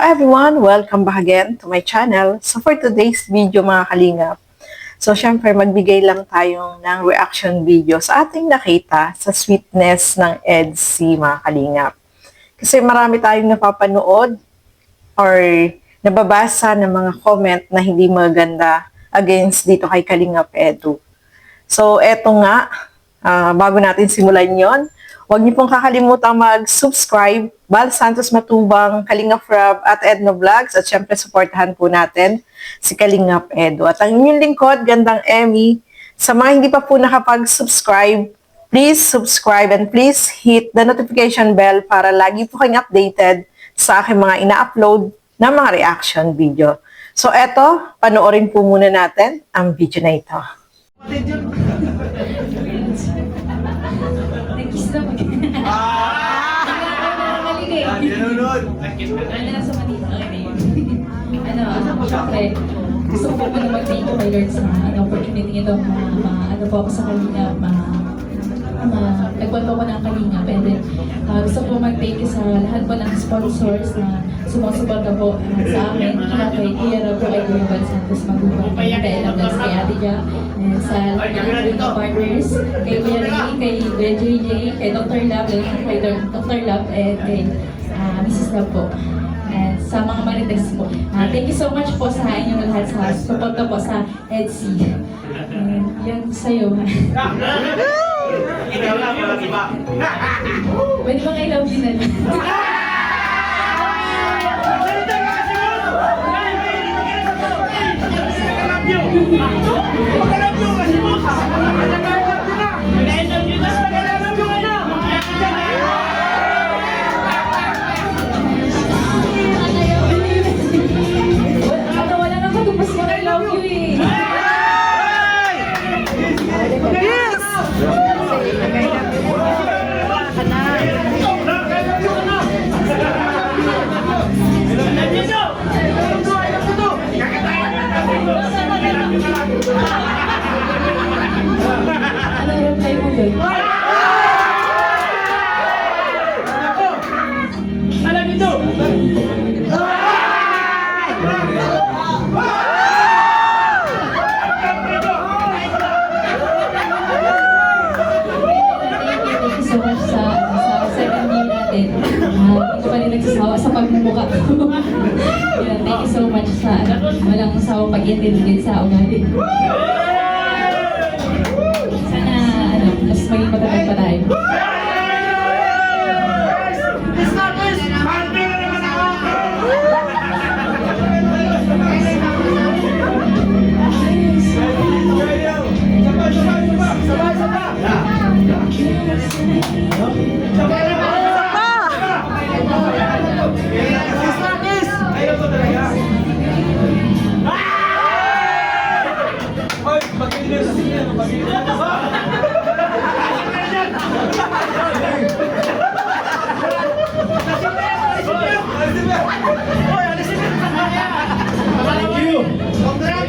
Hi everyone! Welcome back again to my channel. So for today's video mga kalingap, so syempre magbigay lang tayo ng reaction video sa ating nakita sa sweetness ng EDC mga kalingap. Kasi marami tayong napapanood or nababasa ng mga comment na hindi maganda against dito kay Kalingap Edu. So eto nga, bago natin simulan yon, huwag niyo pong kakalimutan mag-subscribe, Val Santos Matubang, Kalingap Rob at Edno Vlogs, at syempre supportahan po natin si Kalingap Edu. At ang inyong lingkod, Gandang Emmy. Sa mga hindi pa po nakapag-subscribe, please subscribe and please hit the notification bell para lagi po kayong updated sa aking mga ina-upload na mga reaction video. So eto, panoorin po muna natin ang video na ito. Nag-kiss na mag- Nasa Manila. Syempre, gusto ko po na mag-thank you kay Lord sa opportunity ito. Ano po ako sa Kalingap, nagpunta ko ng Kalingap. And then, gusto ko mag-thank you sa lahat po ng sponsors na sumusuporta po sa amin. Kay Kuya Rob, kay Kuya Val Santos Magubang, kay Ella Vlogs, kay Ate Ja, and sa lahat ng partners, kay Kuya Ray, kay Kuya JJ, kay Dr. Love, kay Dr. Love, and kay Mrs. Love po. And sa mga Marites po. Thank you so much po sa inyong lahat sa suporta po sa EDC. Yan sa'yo. Pwede bang I love you na lang? Ano yung reply mo doon? Alam nito! Thank you so much sa second year natin. Hindi ko pa rin nagsasawa sa pagmumukha ko. Thank you so much sa walang sawang pag-intindi sa ugali. Sana mas maging matatag pa tayo.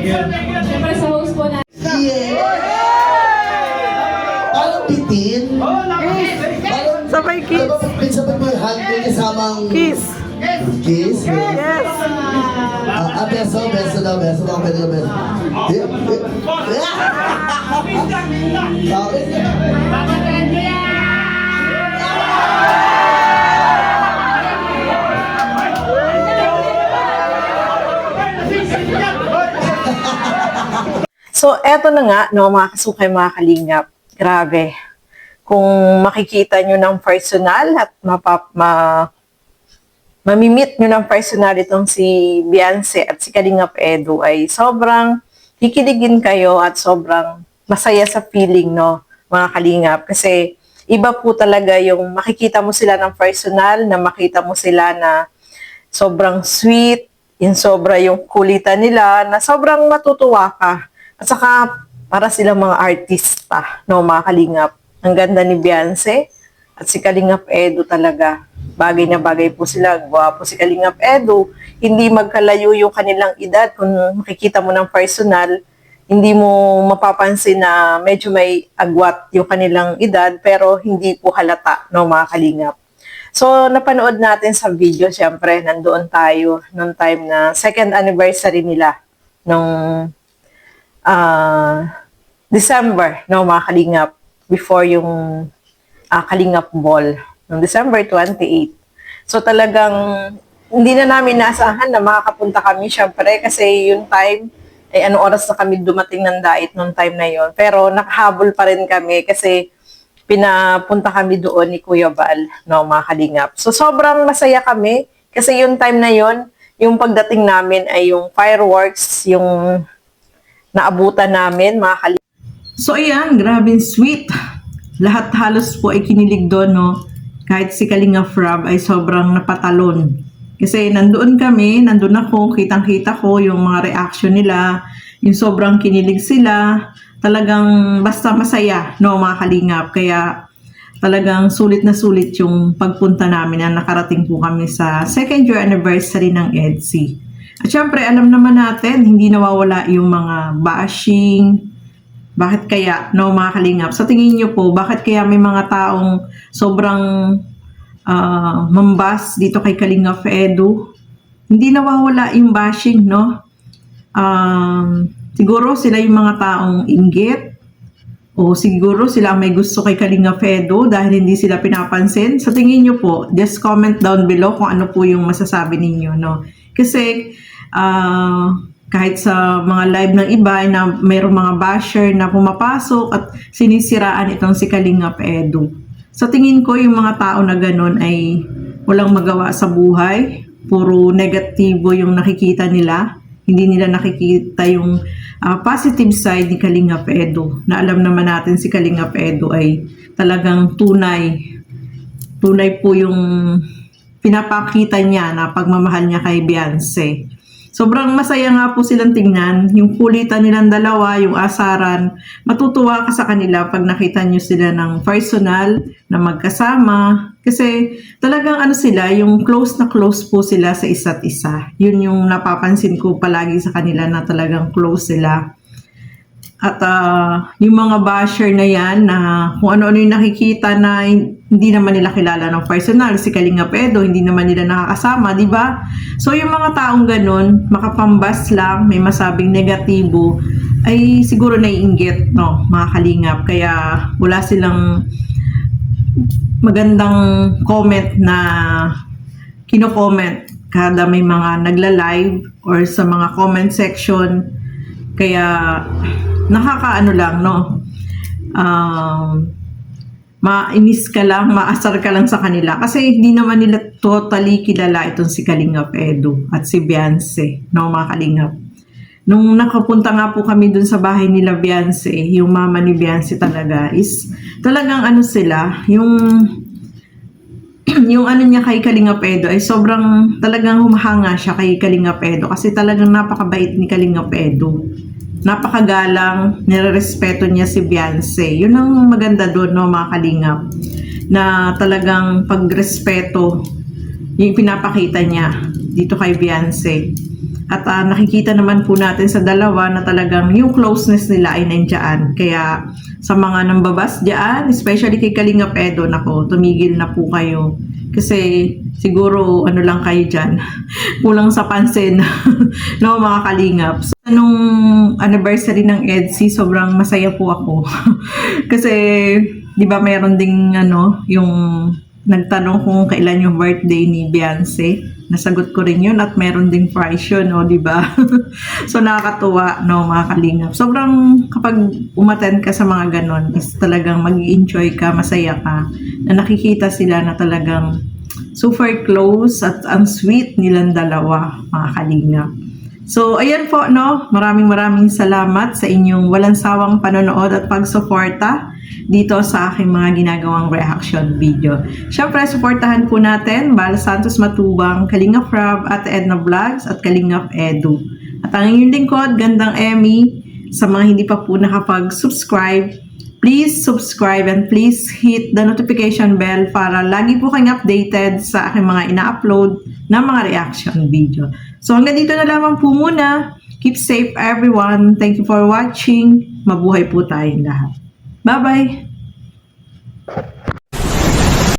Siyempre sa host po na. Parang bitin. Sabay kiss. Sabay mo yung hand mo kasamang... Kiss. Kiss? Yes. Beso, beso daw, beso daw, pwede daw, beso. So, eto na nga, no, mga kasukay, mga kalingap. Grabe. Kung makikita nyo ng personal at mamimit nyo ng personal itong si Beyonce at si Kalingap Edu, ay sobrang kikiligin kayo at sobrang masaya sa feeling, no, mga kalingap. Kasi iba po talaga yung makikita mo sila ng personal, na makita mo sila na sobrang sweet, yung sobra yung kulitan nila, na sobrang matutuwa ka. At saka, para silang mga artista, no, mga kalingap. Ang ganda ni Beyonce at si Kalingap Edu talaga. Bagay na bagay po sila. Gwapo si Kalingap Edu. Hindi magkalayo yung kanilang edad. Kung makikita mo ng personal, hindi mo mapapansin na medyo may agwat yung kanilang edad, pero hindi po halata, no, mga kalingap. So, napanood natin sa video, syempre, nandoon tayo nung time na second anniversary nila nung December, no, mga kalingap, before yung Kalingap Ball, noong December 28. So, talagang hindi na namin naasahan na makakapunta kami, syempre, kasi yung time, ay anong oras na kami dumating ng Dait nung time na yon. Pero nakahabol pa rin kami kasi pinapunta kami doon ni Kuya Val, no, mga kalingap. So, sobrang masaya kami kasi yung time na yon, yung pagdating namin ay yung fireworks, yung naabutan namin, mga kalingap. So ayan, grabe sweet. Lahat halos po ay kinilig doon, no? Kahit si Kalinga Frab ay sobrang napatalon. Kasi nandoon kami, nandoon ako, kitang-kita ko yung mga reaction nila, yung sobrang kinilig sila, talagang basta masaya, no, mga kalingap. Kaya talagang sulit na sulit yung pagpunta namin na nakarating po kami sa second year anniversary ng EDSI. At syempre, alam naman natin, hindi nawawala yung mga bashing. Bakit kaya, no, mga kalingap? Sa tingin nyo po, bakit kaya may mga taong sobrang mambas dito kay Kalingap Edu? Hindi nawawala yung bashing, no? Siguro sila yung mga taong inggit, o siguro sila may gusto kay Kalingap Edu dahil hindi sila pinapansin. Sa tingin nyo po, just comment down below kung ano po yung masasabi ninyo, no? Kasi kahit sa mga live ng iba na mayroong mga basher na pumapasok at sinisiraan itong si Kalingap Edu. Sa tingin ko, yung mga tao na ganun ay walang magawa sa buhay. Puro negatibo yung nakikita nila. Hindi nila nakikita yung positive side ni Kalingap Edu. Na alam naman natin si Kalingap Edu ay talagang tunay. Tunay po yung pinapakita niya na pagmamahal niya kay Beyonce. Sobrang masaya nga po silang tingnan, yung kulitan nilang dalawa, yung asaran. Matutuwa ka sa kanila pag nakita nyo sila ng personal na magkasama. Kasi talagang ano sila, yung close na close po sila sa isa't isa. Yun yung napapansin ko palagi sa kanila na talagang close sila. At yung mga basher na yan, na kung ano-ano yung nakikita na hindi naman nila kilala ng personal, si Kalingap Edu, hindi naman nila nakakasama, di ba? So yung mga taong ganun, makapambas lang, may masabing negatibo, ay siguro naiinggit, no, mga kalingap. Kaya wala silang magandang comment na kino-comment kada may mga nagla-live or sa mga comment section. Kaya nakakaano lang, no? Mainis ka lang, maasar ka lang sa kanila kasi hindi naman nila totally kilala itong si Kalingap Edu at si Beyonce, no, mga kalingap. Nung nakapunta nga po kami dun sa bahay nila Beyonce, yung mama ni Beyonce talaga is talagang ano sila, yung ano niya kay Kalingap Edu ay sobrang talagang humahanga siya kay Kalingap Edu kasi talagang napakabait ni Kalingap Edu. Napakagalang, nirerespeto niya si Beyonce. Yun ang maganda doon, no, mga kalingap. Na talagang pagrespeto yung pinapakita niya dito kay Beyonce. At nakikita naman po natin sa dalawa na talagang yung closeness nila ay nandiyan. Kaya sa mga nambabas dyan, especially kay Kalingap Edu, nako, tumigil na po kayo. Kasi siguro ano lang kayo dyan, kulang sa pansin, no, mga kalingap. So, nung anniversary ng EDSI, sobrang masaya po ako. Kasi, di ba mayroon ding ano, yung nagtanong kung kailan yung birthday ni Beyonce. Nasagot ko rin yun at meron ding prize yun, no, di ba? So, nakakatuwa, no, mga kalingap. Sobrang kapag umattend ka sa mga ganon, is talagang mag-enjoy ka, masaya ka, na nakikita sila na talagang super close at ang sweet nilang dalawa, mga kalingap. So, ayan po, no, maraming salamat sa inyong walang sawang panonood at pagsuporta dito sa aking mga ginagawang reaction video. Siyempre, suportahan po natin Bal Santos Matubang, Kalingap Frab, at Edna Vlogs at Kalingap Edu. At ang inyong lingkod, Gandang Emmy. Sa mga hindi pa po nakapag-subscribe, please subscribe and please hit the notification bell para lagi po kayong updated sa aking mga ina-upload na mga reaction video. So hanggang dito na lamang po muna. Keep safe everyone. Thank you for watching. Mabuhay po tayong lahat. Bye-bye!